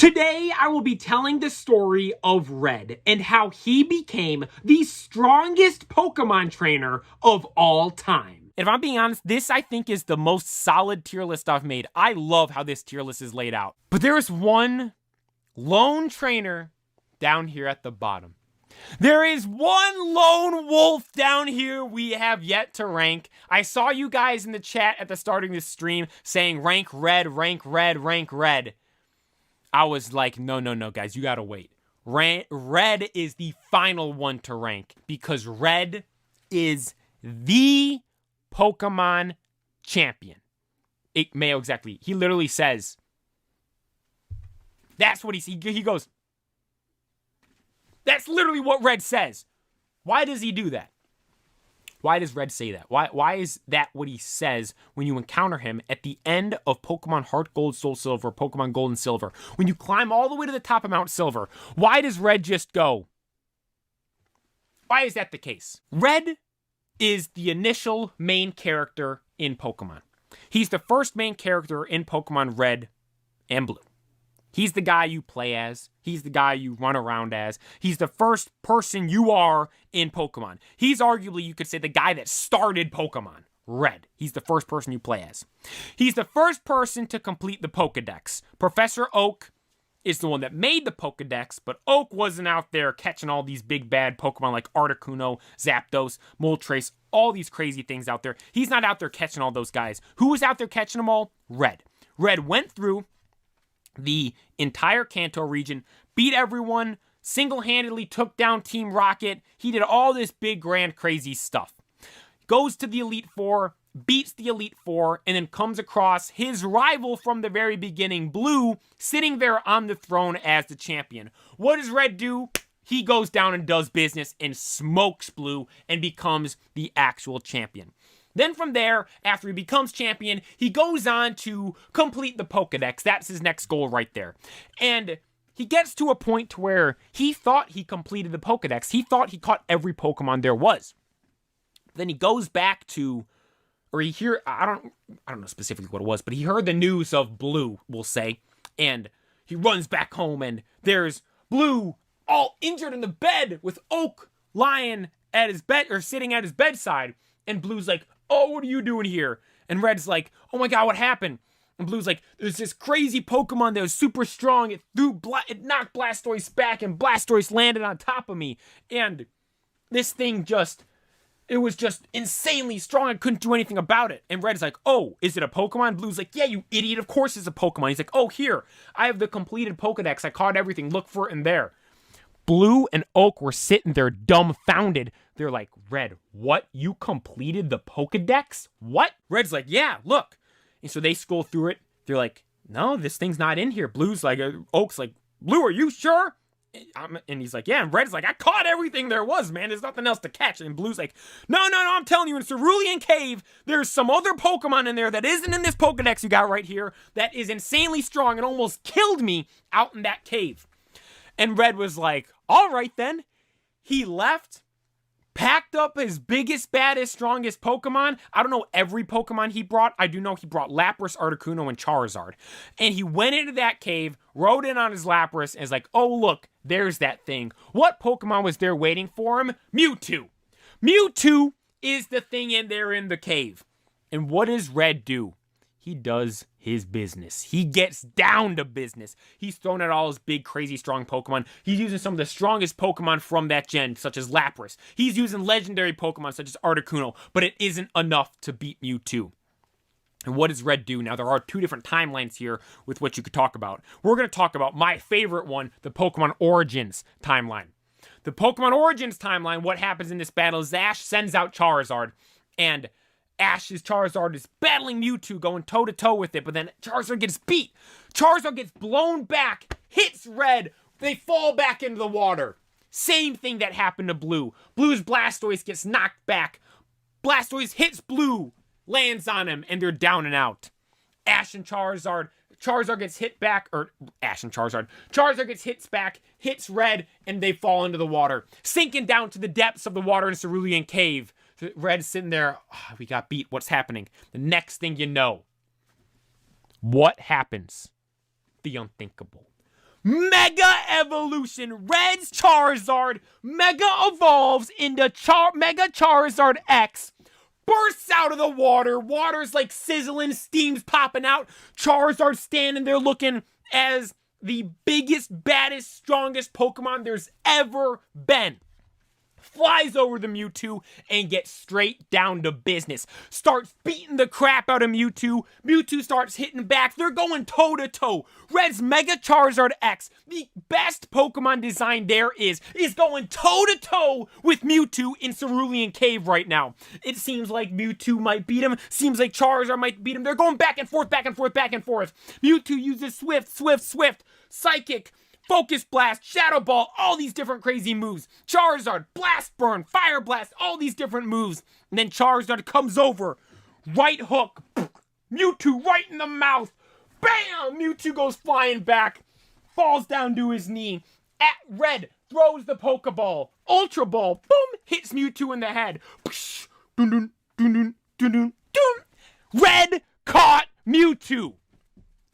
Today, I will be telling the story of Red and how he became the strongest Pokemon trainer of all time. And if I'm being honest, this I think is the most solid tier list I've made. I love how this tier list is laid out. But there is one lone trainer down here at the bottom. There is one lone wolf down here we have yet to rank. I saw you guys in the chat at the start of this stream saying rank Red, rank Red, rank Red. I was like, no, guys, you gotta wait. Red is the final one to rank because Red is the Pokemon champion. Mayo, exactly. He literally says, that's what he goes, that's literally what Red says. Why does he do that? Why does Red say that? Why is that what he says when you encounter him at the end of Pokemon Heart Gold, Soul Silver, Pokemon Gold and Silver? When you climb all the way to the top of Mount Silver, why does Red just go? Why is that the case? Red is the initial main character in Pokemon. He's the first main character in Pokemon Red and Blue. He's the guy you play as. He's the guy you run around as. He's the first person you are in Pokemon. He's arguably, you could say, the guy that started Pokemon Red. He's the first person you play as. He's the first person to complete the Pokedex. Professor Oak is the one that made the Pokedex, but Oak wasn't out there catching all these big bad Pokemon like Articuno, Zapdos, Moltres, all these crazy things out there. He's not out there catching all those guys. Who was out there catching them all? Red. Red went through the entire Kanto region, beat everyone, single-handedly took down Team Rocket. He did all this big, grand, crazy stuff. Goes to the Elite Four, beats the Elite Four, and then comes across his rival from the very beginning, Blue, sitting there on the throne as the champion. What does Red do? He goes down and does business and smokes Blue and becomes the actual champion. Then from there, after he becomes champion, he goes on to complete the Pokedex. That's his next goal right there. And he gets to a point to where he thought he completed the Pokedex. He thought he caught every Pokemon there was. Then he goes back to, or he hear, I don't know specifically what it was, but he heard the news of Blue, we'll say, and he runs back home and there's Blue all injured in the bed with Oak lying at his bed, or sitting at his bedside. And Blue's like, oh, what are you doing here? And Red's like, oh my god, what happened? And Blue's like, there's this crazy Pokemon that was super strong. It knocked Blastoise back, and Blastoise landed on top of me. And this thing it was just insanely strong. I couldn't do anything about it. And Red's like, oh, is it a Pokemon? Blue's like, yeah, you idiot. Of course it's a Pokemon. He's like, oh, here. I have the completed Pokedex. I caught everything. Look for it in there. Blue and Oak were sitting there dumbfounded. They're like, Red, what? You completed the Pokedex? What? Red's like, yeah, look. And so they scroll through it. They're like, no, this thing's not in here. Blue's like, Oak's like, Blue, are you sure? And he's like, yeah. And Red's like, I caught everything there was, man. There's nothing else to catch. And Blue's like, no, I'm telling you, in Cerulean Cave, there's some other Pokemon in there that isn't in this Pokedex you got right here that is insanely strong and almost killed me out in that cave. And Red was like, all right then. He left, packed up his biggest, baddest, strongest Pokemon. I don't know every Pokemon he brought. I do know he brought Lapras, Articuno, and Charizard. And he went into that cave, rode in on his Lapras, and is like, oh, look, there's that thing. What Pokemon was there waiting for him? Mewtwo. Mewtwo is the thing in there in the cave. And what does Red do? He does his business. He gets down to business. He's thrown out all his big, crazy, strong Pokemon. He's using some of the strongest Pokemon from that gen, such as Lapras. He's using legendary Pokemon, such as Articuno, but it isn't enough to beat Mewtwo. And what does Red do? Now, there are two different timelines here with what you could talk about. We're going to talk about my favorite one, the Pokemon Origins timeline. The Pokemon Origins timeline, what happens in this battle is Ash sends out Charizard, and Ash's Charizard is battling Mewtwo, going toe-to-toe with it, but then Charizard gets beat. Charizard gets blown back, hits Red, they fall back into the water. Same thing that happened to Blue. Blue's Blastoise gets knocked back. Blastoise hits Blue, lands on him, and they're down and out. Ash and Charizard gets hit back, or Ash and Charizard gets hits back, hits Red, and they fall into the water, sinking down to the depths of the water in Cerulean Cave. Red's sitting there, oh, we got beat, what's happening? The next thing you know, what happens? The unthinkable. Mega Evolution. Red's Charizard Mega evolves into Mega Charizard X. Bursts out of the water. Water's like sizzling, steam's popping out. Charizard standing there looking as the biggest, baddest, strongest Pokemon there's ever been. Flies over the Mewtwo and gets straight down to business. Starts beating the crap out of Mewtwo. Mewtwo starts hitting back. They're going toe-to-toe. Red's Mega Charizard X, the best Pokemon design there is going toe-to-toe with Mewtwo in Cerulean Cave right now. It seems like Mewtwo might beat him. Seems like Charizard might beat him. They're going back and forth, back and forth, back and forth. Mewtwo uses Swift, Psychic, Focus Blast, Shadow Ball, all these different crazy moves. Charizard, Blast Burn, Fire Blast, all these different moves. And then Charizard comes over. Right hook. Mewtwo right in the mouth. Bam! Mewtwo goes flying back. Falls down to his knee. At Red throws the Pokeball. Ultra Ball. Boom! Hits Mewtwo in the head. Dun, dun, dun, dun, dun, dun, dun. Red caught Mewtwo.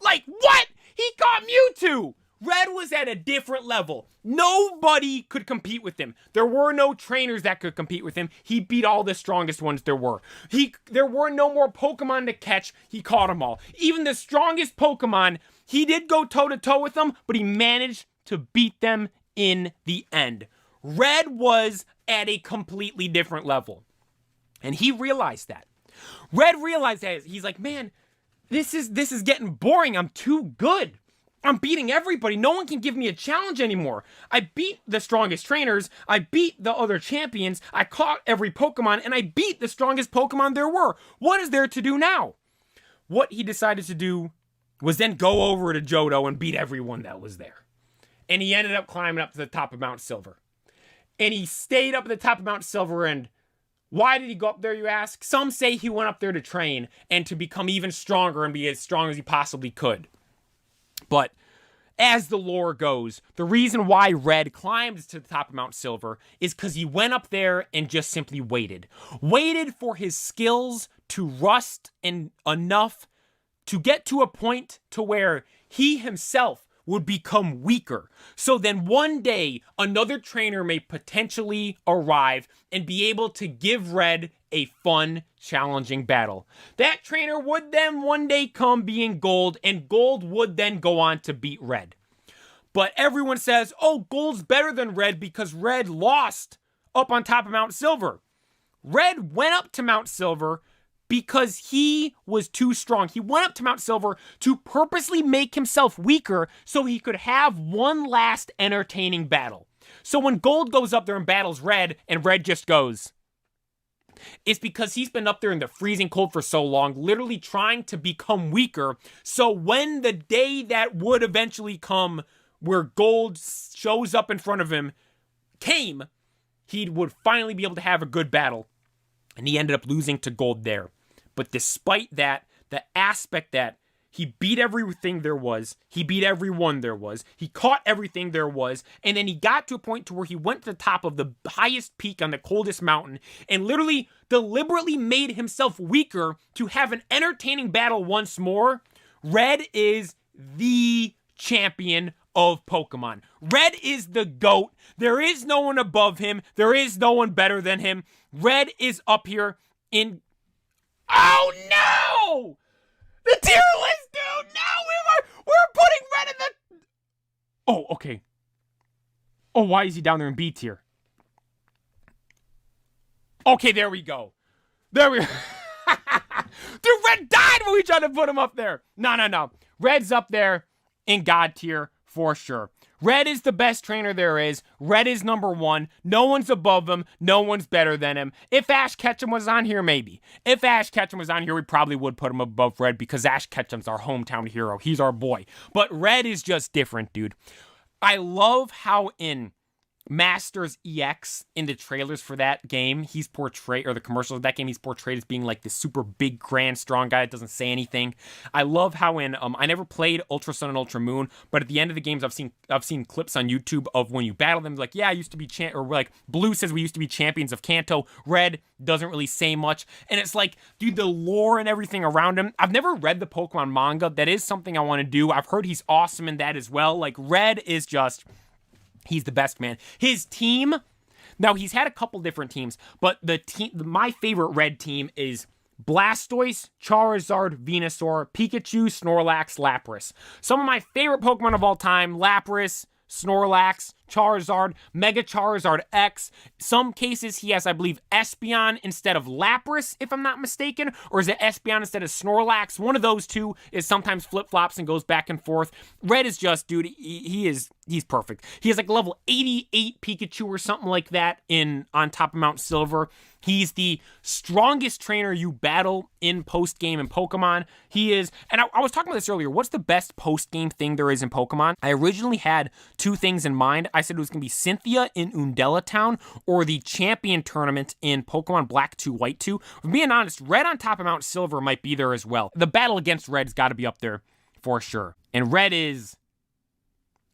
Like what? He caught Mewtwo! Red was at a different level. Nobody could compete with him. There were no trainers that could compete with him. He beat all the strongest ones there were. There were no more Pokemon to catch. He caught them all. Even the strongest Pokemon, he did go toe-to-toe with them, but he managed to beat them in the end. Red was at a completely different level. And he realized that. Red realized that. He's like, man, this is getting boring. I'm too good. I'm beating everybody. No one can give me a challenge anymore. I beat the strongest trainers. I beat the other champions. I caught every Pokemon, and I beat the strongest Pokemon there were. What is there to do now? What he decided to do was then go over to Johto and beat everyone that was there. And he ended up climbing up to the top of Mount Silver. And he stayed up at the top of Mount Silver, and why did he go up there, you ask? Some say he went up there to train and to become even stronger and be as strong as he possibly could. But as the lore goes, the reason why Red climbed to the top of Mount Silver is because he went up there and just simply waited. Waited for his skills to rust and enough to get to a point to where he himself would become weaker. So then one day, another trainer may potentially arrive and be able to give Red a fun, challenging battle. That trainer would then one day come being Gold, and Gold would then go on to beat Red. But everyone says, oh, Gold's better than Red because Red lost up on top of Mount Silver. Red went up to Mount Silver because he was too strong. He went up to Mount Silver to purposely make himself weaker so he could have one last entertaining battle. So when Gold goes up there and battles Red, and Red just goes, it's because he's been up there in the freezing cold for so long, literally trying to become weaker. So when the day that would eventually come where Gold shows up in front of him came, he would finally be able to have a good battle. And he ended up losing to Gold there. But despite that, the aspect that he beat everything there was, he beat everyone there was, he caught everything there was, and then he got to a point to where he went to the top of the highest peak on the coldest mountain and literally deliberately made himself weaker to have an entertaining battle once more. Red is the champion of Pokemon. Red is the GOAT. There is no one above him. There is no one better than him. Red is up here in... Oh no! The tier list, dude! No, we're putting Red in the... Oh, okay. Oh, why is he down there in B tier? Okay, there we go. There we go. Dude, Red died when we tried to put him up there. No. Red's up there in God tier for sure. Red is the best trainer there is. Red is number one. No one's above him. No one's better than him. If Ash Ketchum was on here, maybe. If Ash Ketchum was on here, we probably would put him above Red because Ash Ketchum's our hometown hero. He's our boy. But Red is just different, dude. I love how in Masters EX in the trailers for that game, he's portrayed, or the commercials of that game, he's portrayed as being like this super big, grand, strong guy that doesn't say anything. I love how in I never played Ultra Sun and Ultra Moon, but at the end of the games, I've seen clips on YouTube of when you battle them, like, yeah, I used to be or like Blue says we used to be champions of Kanto. Red doesn't really say much, and it's like, dude, the lore and everything around him. I've never read the Pokemon manga. That is something I want to do. I've heard he's awesome in that as well. Like, Red is just. He's the best, man. His team, now he's had a couple different teams, but my favorite red team is Blastoise, Charizard, Venusaur, Pikachu, Snorlax, Lapras. Some of my favorite Pokemon of all time, Lapras, Snorlax, Charizard, Mega Charizard X. Some cases he has, I believe, Espeon instead of Lapras, if I'm not mistaken. Or is it Espeon instead of Snorlax? One of those two is sometimes flip-flops and goes back and forth. Red is just, dude, he's perfect. He has like level 88 Pikachu or something like that on top of Mount Silver. He's the strongest trainer you battle in post-game in Pokemon. He is, and I was talking about this earlier, what's the best post-game thing there is in Pokemon? I originally had two things in mind. I said it was going to be Cynthia in Undella Town or the Champion Tournament in Pokemon Black 2, White 2. For being honest, Red on top of Mount Silver might be there as well. The battle against Red's got to be up there for sure. And Red is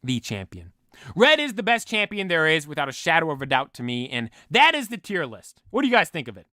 the champion. Red is the best champion there is, without a shadow of a doubt to me, and that is the tier list. What do you guys think of it?